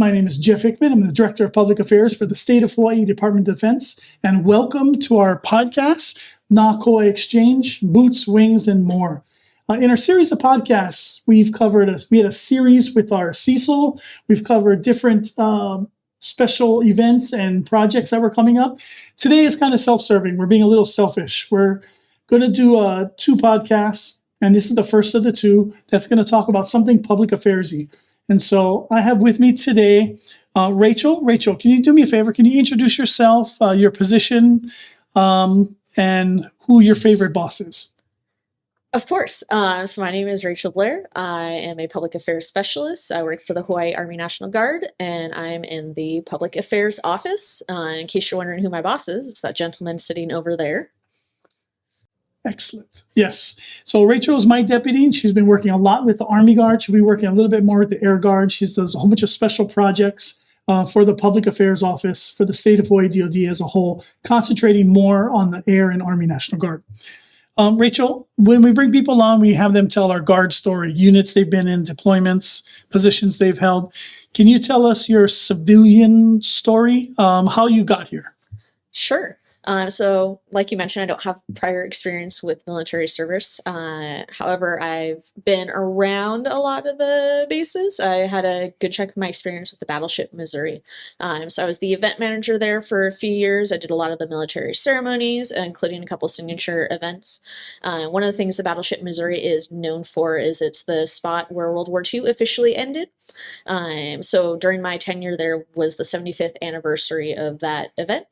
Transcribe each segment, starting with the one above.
My name is Jeff Hickman. I'm the Director of Public Affairs for the State of Hawaii Department of Defense. And welcome to our podcast, Na Koa Exchange, Boots, Wings, and More. In our series of podcasts, we had a series with our Cecil. We've covered different special events and projects that were coming up. Today is kind of self-serving. We're being a little selfish. We're going to do two podcasts, and this is the first of the two that's going to talk about something public affairs-y. And so I have with me today Rachel. Rachel, can you do me a favor? Can you introduce yourself, your position, and who your favorite boss is? Of course. So my name is Rachel Blair. I am a public affairs specialist. I work for the Hawaii Army National Guard, and I'm in the public affairs office. In case you're wondering who my boss is, it's that gentleman sitting over there. Excellent. Yes. So Rachel is my deputy, and she's been working a lot with the Army Guard. She'll be working a little bit more with the Air Guard. She does a whole bunch of special projects for the Public Affairs Office for the state of Hawaii DoD as a whole, concentrating more on the Air and Army National Guard. Rachel, when we bring people on, we have them tell our Guard story, units they've been in, deployments, positions they've held. Can you tell us your civilian story, how you got here? Sure. So like you mentioned, I don't have prior experience with military service. However, I've been around a lot of the bases. I had a good chunk of my experience with the Battleship Missouri. So I was the event manager there for a few years. I did a lot of the military ceremonies, including a couple signature events. One of the things the Battleship Missouri is known for is it's the spot where World War II officially ended. So during my tenure there was the 75th anniversary of that event.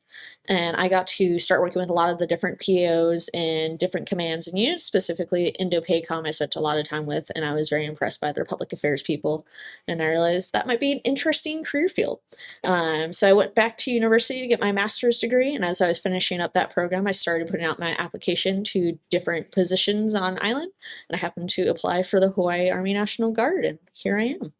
And I got to start working with a lot of the different PAOs and different commands and units, specifically Indo-PACOM I spent a lot of time with, and I was very impressed by their public affairs people. And I realized that might be an interesting career field. So I went back to university to get my master's degree, and as I was finishing up that program, I started putting out my application to different positions on island, and I happened to apply for the Hawaii Army National Guard, and here I am.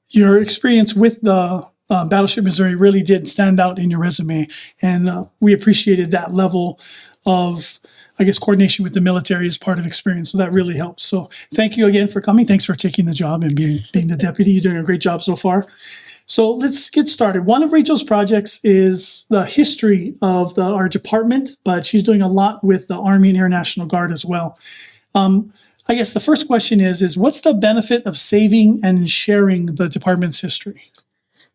Your experience with the Battleship Missouri really did stand out in your resume, and we appreciated that level of, I guess, coordination with the military as part of experience. So that really helps. So thank you again for coming. Thanks for taking the job and being the deputy. You're doing a great job so far. So let's get started. One of Rachel's projects is the history of our department, but she's doing a lot with the Army and Air National Guard as well. I guess the first question is what's the benefit of saving and sharing the department's history?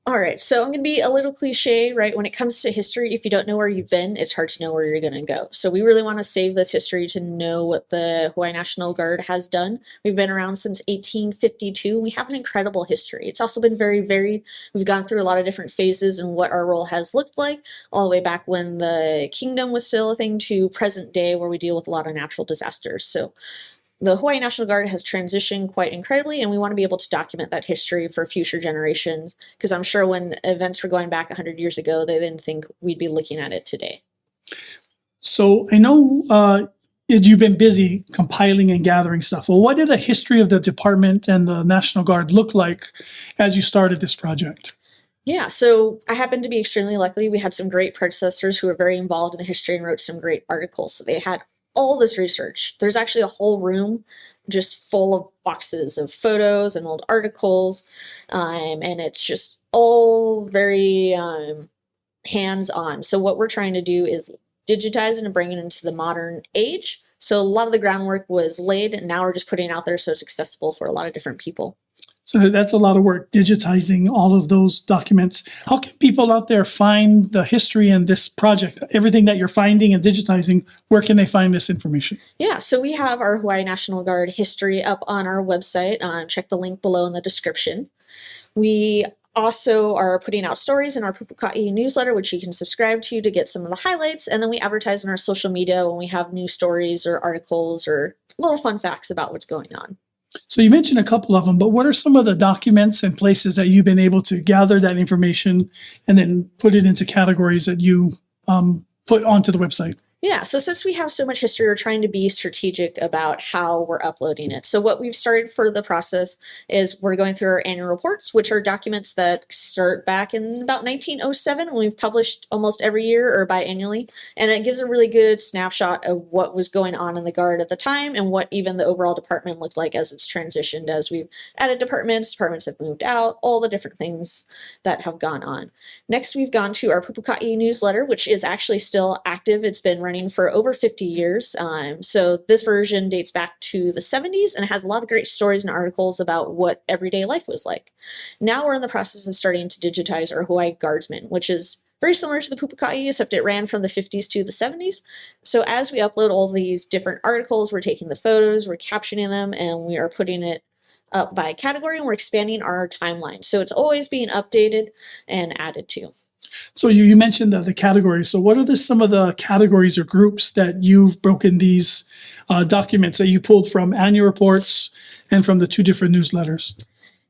All right, so I'm going to be a little cliche, right? When it comes to history, if you don't know where you've been, it's hard to know where you're going to go. So we really want to save this history to know what the Hawaii National Guard has done. We've been around since 1852. We have an incredible history. It's also been very varied. We've gone through a lot of different phases and what our role has looked like, all the way back when the kingdom was still a thing to present day where we deal with a lot of natural disasters. So the Hawaii National Guard has transitioned quite incredibly, and we want to be able to document that history for future generations, because I'm sure when events were going back 100 years ago, they didn't think we'd be looking at it today. So I know you've been busy compiling and gathering stuff. Well, what did the history of the department and the National Guard look like as you started this project? Yeah, so I happen to be extremely lucky. We had some great predecessors who were very involved in the history and wrote some great articles. So they had all this research. There's actually a whole room just full of boxes of photos and old articles, and it's just all very hands-on. So what we're trying to do is digitize it and bring it into the modern age. So a lot of the groundwork was laid, and now we're just putting it out there so it's accessible for a lot of different people. So that's a lot of work, digitizing all of those documents. How can people out there find the history in this project? Everything that you're finding and digitizing, where can they find this information? Yeah, so we have our Hawaii National Guard history up on our website. Check the link below in the description. We also are putting out stories in our Pupuka'i newsletter, which you can subscribe to get some of the highlights. And then we advertise on our social media when we have new stories or articles or little fun facts about what's going on. So you mentioned a couple of them, but what are some of the documents and places that you've been able to gather that information and then put it into categories that you put onto the website? Yeah, so since we have so much history, we're trying to be strategic about how we're uploading it. So what we've started for the process is we're going through our annual reports, which are documents that start back in about 1907, and we've published almost every year or biannually. And it gives a really good snapshot of what was going on in the Guard at the time and what even the overall department looked like as it's transitioned, as we've added departments have moved out, all the different things that have gone on. Next, we've gone to our Pupuka'i newsletter, which is actually still active. It's been running for over 50 years. So this version dates back to the 70s and it has a lot of great stories and articles about what everyday life was like. Now we're in the process of starting to digitize our Hawaii Guardsman, which is very similar to the Pupuka'i, except it ran from the 50s to the 70s. So as we upload all these different articles, we're taking the photos, we're captioning them, and we are putting it up by category, and we're expanding our timeline. So it's always being updated and added to. So you mentioned the categories. So what are some of the categories or groups that you've broken these documents that you pulled from annual reports and from the two different newsletters?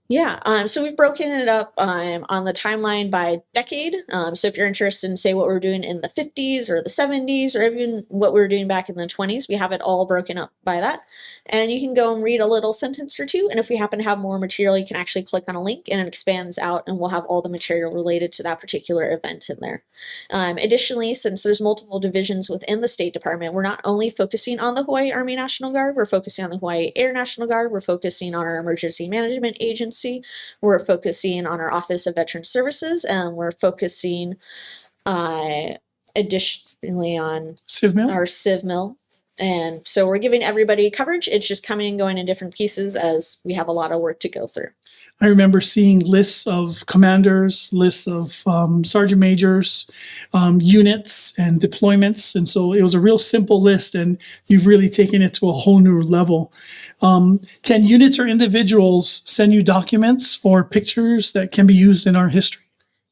Yeah, so we've broken it up on the timeline by decade. So if you're interested in, say, what we're doing in the 50s or the 70s or even what we were doing back in the 20s, we have it all broken up by that. And you can go and read a little sentence or two. And if we happen to have more material, you can actually click on a link and it expands out and we'll have all the material related to that particular event in there. Additionally, since there's multiple divisions within the State Department, we're not only focusing on the Hawaii Army National Guard, we're focusing on the Hawaii Air National Guard, we're focusing on our Emergency Management Agency, we're focusing on our Office of Veteran Services, and we're focusing additionally on our CivMil. And so we're giving everybody coverage. It's just coming and going in different pieces as we have a lot of work to go through. I remember seeing lists of commanders, lists of sergeant majors, units and deployments. And so it was a real simple list and you've really taken it to a whole new level. Can units or individuals send you documents or pictures that can be used in our history?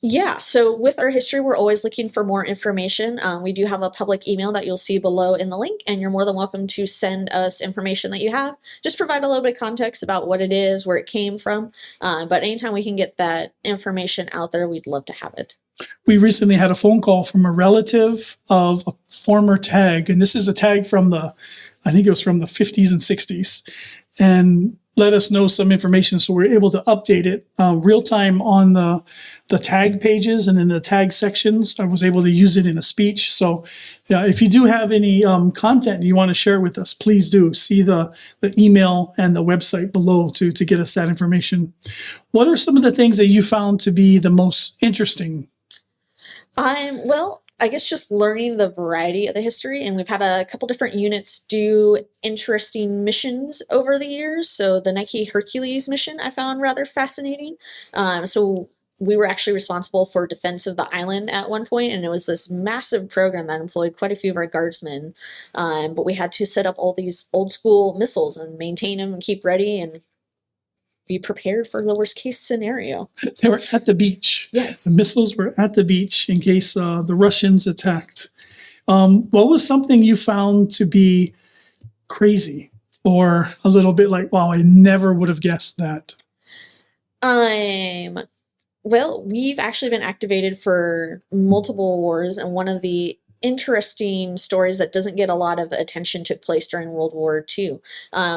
Yeah, so with our history, we're always looking for more information. We do have a public email that you'll see below in the link, and you're more than welcome to send us information that you have. Just provide a little bit of context about what it is, where it came from. But anytime we can get that information out there, we'd love to have it. We recently had a phone call from a relative of a former tag, and this is a tag from I think it was from the 50s and 60s, and let us know some information. So we're able to update it real time on the tag pages and in the tag sections. I was able to use it in a speech. So if you do have any content you want to share with us, please do see the email and the website below to get us that information. What are some of the things that you found to be the most interesting? Well, I guess just learning the variety of the history, and we've had a couple different units do interesting missions over the years. So the Nike Hercules mission I found rather fascinating. So we were actually responsible for defense of the island at one point, and it was this massive program that employed quite a few of our guardsmen. But we had to set up all these old school missiles and maintain them and keep ready and be prepared for the worst case scenario. They were at the beach. Yes. The missiles were at the beach in case the Russians attacked. What was something you found to be crazy or a little bit like, wow, I never would have guessed that? Well, we've actually been activated for multiple wars, and one of the interesting stories that doesn't get a lot of attention took place during World War II.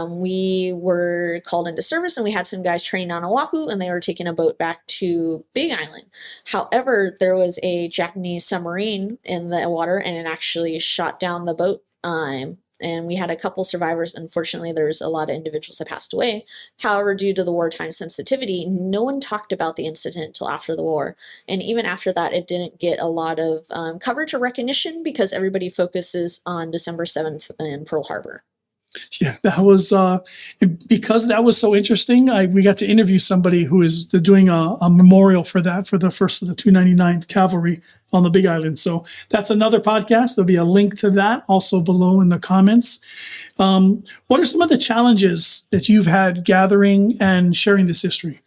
We were called into service and we had some guys training on Oahu and they were taking a boat back to Big Island. However, there was a Japanese submarine in the water and it actually shot down the boat. And we had a couple survivors. Unfortunately, there's a lot of individuals that passed away. However, due to the wartime sensitivity, no one talked about the incident until after the war. And even after that, it didn't get a lot of coverage or recognition because everybody focuses on December 7th in Pearl Harbor. Yeah, that was because that was so interesting. We got to interview somebody who is doing a memorial for that for the first of the 299th Cavalry on the Big Island. So that's another podcast. There'll be a link to that also below in the comments. What are some of the challenges that you've had gathering and sharing this history?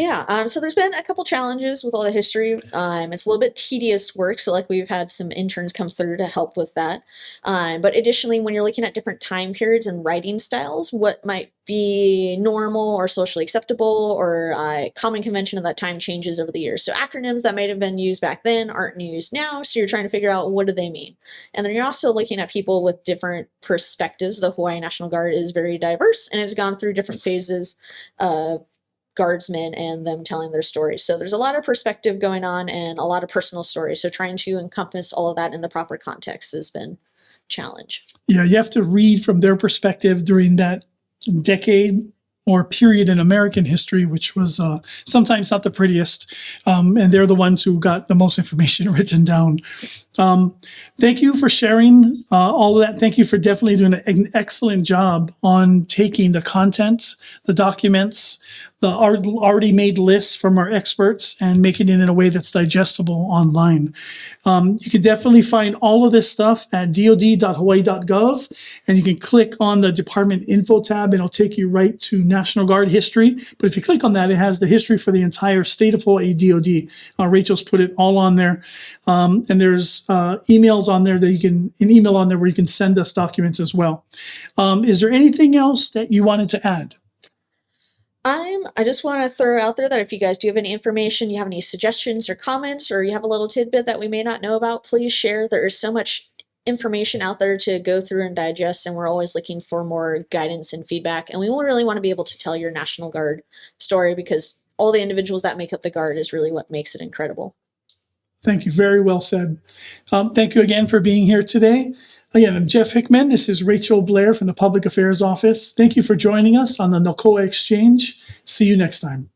Yeah, so there's been a couple challenges with all the history. It's a little bit tedious work, so like we've had some interns come through to help with that. But additionally, when you're looking at different time periods and writing styles, what might be normal or socially acceptable or common convention of that time changes over the years. So acronyms that might have been used back then aren't used now. So you're trying to figure out what do they mean. And then you're also looking at people with different perspectives. The Hawaii National Guard is very diverse and has gone through different phases of guardsmen and them telling their stories. So there's a lot of perspective going on and a lot of personal stories. So trying to encompass all of that in the proper context has been a challenge. Yeah, you have to read from their perspective during that decade or period in American history, which was sometimes not the prettiest. And they're the ones who got the most information written down. Thank you for sharing all of that. Thank you for definitely doing an excellent job on taking the content, the documents, the already made lists from our experts and making it in a way that's digestible online. You can definitely find all of this stuff at dod.hawaii.gov, and you can click on the department info tab and it'll take you right to National Guard history. But if you click on that, it has the history for the entire state of Hawaii DOD. Rachel's put it all on there. And there's emails on there that an email on there where you can send us documents as well. Is there anything else that you wanted to add? I just want to throw out there that if you guys do have any information, you have any suggestions or comments, or you have a little tidbit that we may not know about, please share. There is so much information out there to go through and digest, and we're always looking for more guidance and feedback. And we really want to be able to tell your National Guard story, because all the individuals that make up the Guard is really what makes it incredible. Thank you. Very well said. Thank you again for being here today. Again, I'm Jeff Hickman. This is Rachel Blair from the Public Affairs Office. Thank you for joining us on the NACOA Exchange. See you next time.